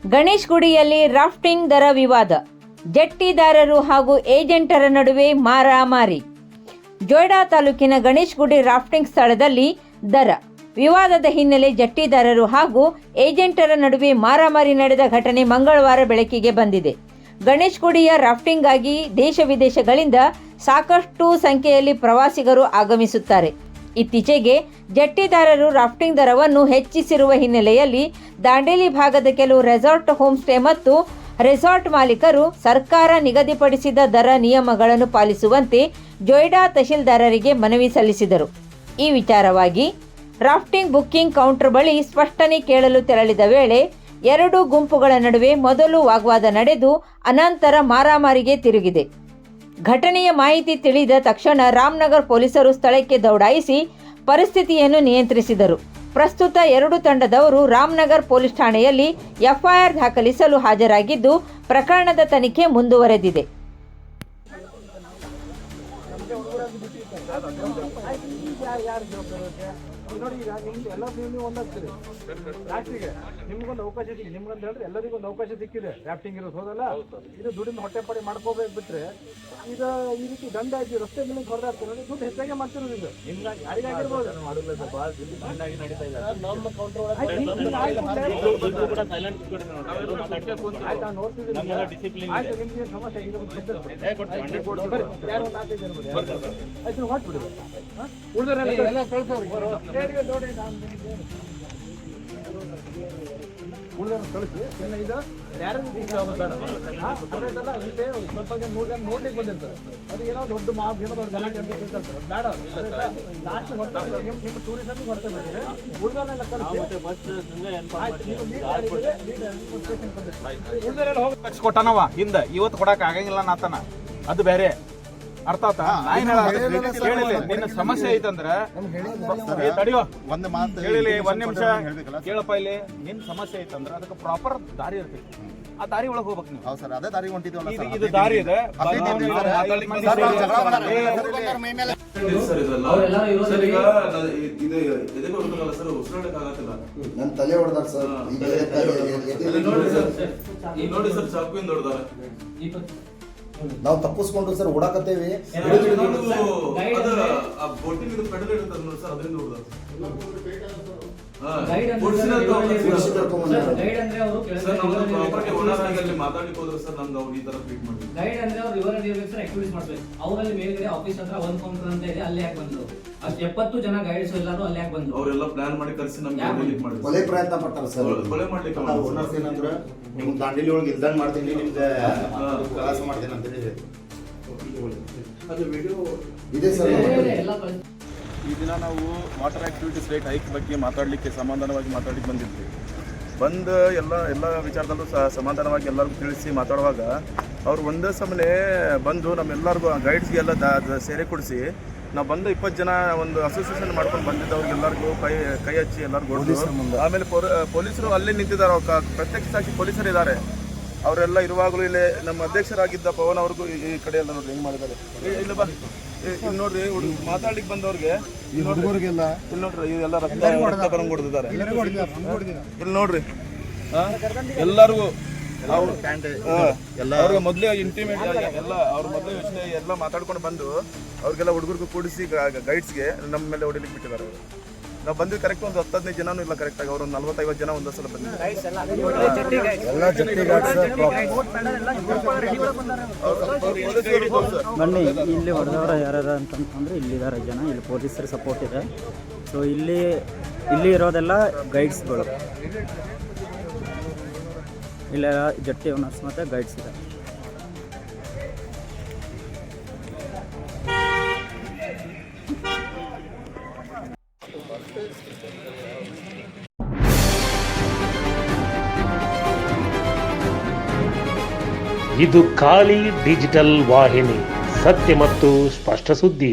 ಗಣೇಶ್ ಗುಡಿಯಲ್ಲಿ ರಾಫ್ಟಿಂಗ್ ದರ ವಿವಾದ, ಜಟ್ಟಿದಾರರು ಹಾಗೂ ಏಜೆಂಟರ ನಡುವೆ ಮಾರಾಮಾರಿ. ಜೊಯ್ಡಾ ತಾಲೂಕಿನ ಗಣೇಶ್ ಗುಡಿ ರಾಫ್ಟಿಂಗ್ ಸ್ಥಳದಲ್ಲಿ ದರ ವಿವಾದದ ಹಿನ್ನೆಲೆ ಜಟ್ಟಿದಾರರು ಹಾಗೂ ಏಜೆಂಟರ ನಡುವೆ ಮಾರಾಮಾರಿ ನಡೆದ ಘಟನೆ ಮಂಗಳವಾರ ಬೆಳಕಿಗೆ ಬಂದಿದೆ. ಗಣೇಶ್ ಗುಡಿಯ ರಾಫ್ಟಿಂಗ್ಗಾಗಿ ದೇಶ ವಿದೇಶಗಳಿಂದ ಸಾಕಷ್ಟು ಸಂಖ್ಯೆಯಲ್ಲಿ ಪ್ರವಾಸಿಗರು ಆಗಮಿಸುತ್ತಾರೆ. ಇತ್ತೀಚೆಗೆ ಜಟ್ಟಿದಾರರು ರಾಫ್ಟಿಂಗ್ ದರವನ್ನು ಹೆಚ್ಚಿಸಿರುವ ಹಿನ್ನೆಲೆಯಲ್ಲಿ ದಾಂಡೇಲಿ ಭಾಗದ ಕೆಲವು ರೆಸಾರ್ಟ್, ಹೋಮ್ ಸ್ಟೇ ಮತ್ತು ರೆಸಾರ್ಟ್ ಮಾಲೀಕರು ಸರ್ಕಾರ ನಿಗದಿಪಡಿಸಿದ ದರ ನಿಯಮಗಳನ್ನು ಪಾಲಿಸುವಂತೆ ಜೊಯ್ಡಾ ತಹಶೀಲ್ದಾರರಿಗೆ ಮನವಿ ಸಲ್ಲಿಸಿದರು. ಈ ವಿಚಾರವಾಗಿ ರಾಫ್ಟಿಂಗ್ ಬುಕ್ಕಿಂಗ್ ಕೌಂಟರ್ ಬಳಿ ಸ್ಪಷ್ಟನೆ ಕೇಳಲು ತೆರಳಿದ ವೇಳೆ ಎರಡು ಗುಂಪುಗಳ ನಡುವೆ ಮೊದಲು ವಾಗ್ವಾದ ನಡೆದು ಅನಂತರ ಮಾರಾಮಾರಿಗೆ ತಿರುಗಿದೆ. ಘಟನೆಯ ಮಾಹಿತಿ ತಿಳಿದ ತಕ್ಷಣ ರಾಮನಗರ ಪೊಲೀಸರು ಸ್ಥಳಕ್ಕೆ ದೌಡಾಯಿಸಿ ಪರಿಸ್ಥಿತಿಯನ್ನು ನಿಯಂತ್ರಿಸಿದರು. ಪ್ರಸ್ತುತ ಎರಡು ತಂಡದವರು ರಾಮನಗರ ಪೊಲೀಸ್ ಠಾಣೆಯಲ್ಲಿ ಎಫ್ಐಆರ್ ದಾಖಲಿಸಲು ಹಾಜರಾಗಿದ್ದು ಪ್ರಕರಣದ ತನಿಖೆ ಮುಂದುವರೆದಿದೆ. ನೋಡಿ, ಈಗ ನಿಮ್ದು ಎಲ್ಲ ನೀವು ಒಂದಾಗ್ತೀರಿ ಲಾಸ್ಟಿಗೆ ನಿಮ್ಗೊಂದು ಅವಕಾಶ ಸಿಕ್ಕಿ ನಿಮ್ಗಂತ ಹೇಳಿದ್ರೆ ಎಲ್ಲರಿಗೂ ಒಂದು ಅವಕಾಶ ಸಿಕ್ಕಿದೆ ರಾಫ್ಟಿಂಗ್ ಇರೋದು. ಹೌದಲ್ಲ, ಇದು ದುಡ್ಡಿನ ಹೊಟ್ಟೆಪಾಡಿ ಮಾಡ್ಕೋಬೇಕು ಬಿಟ್ರೆ ಇದು ಈ ರೀತಿ ದಂಡ ಆಗಿ ರಸ್ತೆ ಮೇಲೆ ಹೊರದಾಡ್ತಾರೆ ನೋಡಿ, ದುಡ್ಡು ಹೆಚ್ಚಾಗೆ ಮಾಡ್ತಿರೋದು. ಇದು ನಿಮ್ಗಾಗಿ ಯಾರಿಗಾಗಿರ್ಬೋದು ನಿಮ್ಗೆ ಸಮಸ್ಯೆ ಆಯ್ತು ಹೊಟ್ಬಿಡಿ ಉಳಿದವರೆಲ್ಲ ಕಳಿಸಿ ಇದು ಯಾರು ಸ್ವಲ್ಪ ನೋಡ್ಲಿಕ್ಕೆ ಬಂದಿರ್ತಾರೆ. ಅದು ಏನೋ ದೊಡ್ಡ ಏನೋ ದೊಡ್ಡ ಗಲಾಟೆ ಅಂತ ತಿಳ್ಕೊಳ್ತಾರೆ. ಬೇಡ, ಲಾಸ್ಟ್ ನಿಮ್ಮ ಟೂರಿಸಮ್ ಹೊರತೆ ಬಂದಿದೆ, ಉಳಿದವರೆಲ್ಲ ಕಳಿಸಿ ಕೊಟ್ಟನವ ಹಿಂದೆ ಇವತ್ತು ಕೊಡಕ್ ಆಗಂಗಿಲ್ಲ ನಾತನ, ಅದು ಬೇರೆ ಅರ್ಥ ಆತ. ನಿನ್ನ ಸಮಸ್ಯೆ ಐತಂದ್ರೆ ತಡಿಯೋ ಒಂದ್ ನಿಮಿಷ ಕೇಳಪ್ಪ. ಇಲ್ಲಿ ನಿನ್ ಸಮಸ್ಯೆ ಐತಂದ್ರೆ ಅದಕ್ಕೆ ಪ್ರಾಪರ್ ದಾರಿ ಇರ್ತೈತಿ, ಆ ದಾರಿ ಒಳಗೆ ಹೋಗ್ಬೇಕು ನೀವು. ಸರ್, ಅದೇ ದಾರಿ ಹೊಂಟಿದ್ವಲ್ಲ ಸರ್. ಇದು ದಾರಿ ಇದೆ. ನನ್ನ ತಲೆ ಹೊಡೆದಾರ ಸರ್. ನಾವು ತಪ್ಪಿಸ್ಕೊಂಡು ಸರ್ ಓಡಾಕತ್ತೇವಿ. ಮಾತಾಡ್ಲಿಕ್ಕೆ ಹೋದ್ರೆ ಸರ್ ನಮ್ಗೆ ಅವ್ರು ಈ ತರ ಟ್ರೀಟ್ ಮಾಡಿ ಗೈಡ್ ಅಂದ್ರೆ ಅವ್ರು ಇವರ ಆಕ್ಟಿವಿಟೀಸ್ ಮಾಡ್ಬೇಕು. ಅವರಲ್ಲಿ ಮೇಲ್ಗಡೆ ಆಫೀಸ್ ಹತ್ರ ಒಂದ್ ಕೌಂಟರ್ ಅಂತ ಇದೆ, ಅಲ್ಲಿ ಯಾಕೆ ಬಂದ್ರು? ಅಷ್ಟು 70 ಜನ ಗೈಡ್ಸ್ ಎಲ್ಲರೂ ಅಲ್ಲಿ ಯಾಕೆ ಬಂದ್ರು? ಅವರೆಲ್ಲ ಪ್ಲಾನ್ ಮಾಡಿ ಕರೆಸಿ ನಮ್ಗೆ ಕೊಲೆ ಪ್ರಯತ್ನ ಪಡ್ತಾರೆ ಸರ್. ಕೊಲೆ ಮಾಡ್ಲಿಕ್ಕೆ ಓನರ್ಸ್ ಏನಂದ್ರೆ ನಿಮ್ಗೆ ದಾಂಡೇಲಿ ಒಳಗೆ ಇಲ್ದಂಗ್ ಮಾಡ್ತೀನಿ, ನಿಮ್ಗೆ ಕೆಲಸ ಮಾಡ್ತೀನಿ ಅಂತ ಹೇಳಿ ಅದು ವಿಡಿಯೋ ಇದೆ ಸರ್. ಈ ದಿನ ನಾವು ವಾಟರ್ ಆಕ್ಟಿವಿಟೀಸ್ ರೇಟ್ ಹೈಕ್ ಬಗ್ಗೆ ಮಾತಾಡಲಿಕ್ಕೆ ಸಮಾಧಾನವಾಗಿ ಮಾತಾಡಲಿಕ್ಕೆ ಬಂದಿದ್ವಿ. ಬಂದು ಎಲ್ಲ ವಿಚಾರದಲ್ಲೂ ಸಮಾಧಾನವಾಗಿ ಎಲ್ಲರಿಗೂ ತಿಳಿಸಿ ಮಾತಾಡುವಾಗ ಅವ್ರು ಒಂದೇ ಸಮನೆ ಬಂದು ನಮ್ಮೆಲ್ಲರಿಗೂ ಗೈಡ್ಸ್ಗೆಲ್ಲ ಸೇರೆ ಕೊಡಿಸಿ ನಾವು ಬಂದು 20 ಜನ ಒಂದು ಅಸೋಸಿಯೇಷನ್ ಮಾಡ್ಕೊಂಡು ಬಂದಿದ್ದವ್ರಿಗೆಲ್ಲರಿಗೂ ಕೈ ಹಚ್ಚಿ ಎಲ್ಲರಿಗೂ ಹೊಡೆದು ಆಮೇಲೆ ಪೊಲೀಸರು ಅಲ್ಲೇ ನಿಂತಿದ್ದಾರೆ. ಪ್ರತ್ಯಕ್ಷ ಸಾಕ್ಷಿ ಪೊಲೀಸರು ಇದ್ದಾರೆ. ಅವರೆಲ್ಲ ಇರುವಾಗಲೂ ಇಲ್ಲಿ ನಮ್ಮ ಅಧ್ಯಕ್ಷರಾಗಿದ್ದ ಪವನ್ ಅವ್ರಿಗೂ ಈ ಕಡೆ ಎಲ್ಲ ನೋಡ್ರಿ ಹೆಂಗ್ ಮಾಡಿದ್ದಾರೆ. ಇಲ್ಲ ಬಾ, ಇಲ್ಲಿ ನೋಡ್ರಿ ಮಾತಾಡ್ಲಿಕ್ಕೆ ಬಂದವ್ರಿಗೆ ಹುಡುಗರಿಗೆಲ್ಲ ಇಲ್ಲಿ ನೋಡ್ರಿ ಇವೆಲ್ಲ ರಕ್ತ ಬರಂಗ್ ಹೊಡೆದಿದ್ದಾರೆ. ಇಲ್ಲಿ ನೋಡ್ರಿ ಎಲ್ಲರಿಗೂ ಅವ್ರಿಗೆ ಮೊದಲೇ ಇಂಟಿಮೇಟ್ ಎಲ್ಲ ಅವ್ರ ಮೊದಲೇ ಯೋಚನೆ ಎಲ್ಲ ಮಾತಾಡ್ಕೊಂಡು ಬಂದು ಅವ್ರಿಗೆಲ್ಲ ಹುಡುಗರಿಗೂ ಕೂಡಿಸಿ ಗೈಡ್ಸ್ಗೆ ನಮ್ಮ ಮೇಲೆ ಹೊಡಿಲಿಕ್ಕೆ ಬಿಟ್ಟಿದ್ದಾರೆ. ನಾವು ಬಂದ್ವಿ ಕರೆಕ್ಟ್ ಒಂದು 10-15 ಜನನೂ ಇಲ್ಲ, ಕರೆಕ್ಟ್ ಆಗಿ ಅವ್ರು 40-50 ಜನ ಒಂದೇ ಸಲ ಬಂದಿದ್ದಾರೆ. ಬನ್ನಿ, ಇಲ್ಲಿ ಹೊಡೆದವರು ಯಾರು ಅಂತಂದ್ರೆ ಇಲ್ಲಿದ್ದಾರೆ ಜನ, ಇಲ್ಲಿ ಪೊಲೀಸರ ಸಪೋರ್ಟ್ ಇದೆ. ಸೊ ಇಲ್ಲಿ ಇರೋದೆಲ್ಲ ಗೈಡ್ಸ್ಗಳು, ಇಲ್ಲೆಲ್ಲ ಜಟ್ಟಿ ಓನರ್ಸ್ ಮತ್ತು ಗೈಡ್ಸ್ ಇದೆ. ಇದು ಖಾಲಿ ಡಿಜಿಟಲ್ ವಾಹಿನಿ, ಸತ್ಯ ಮತ್ತು ಸ್ಪಷ್ಟ ಸುದ್ದಿ.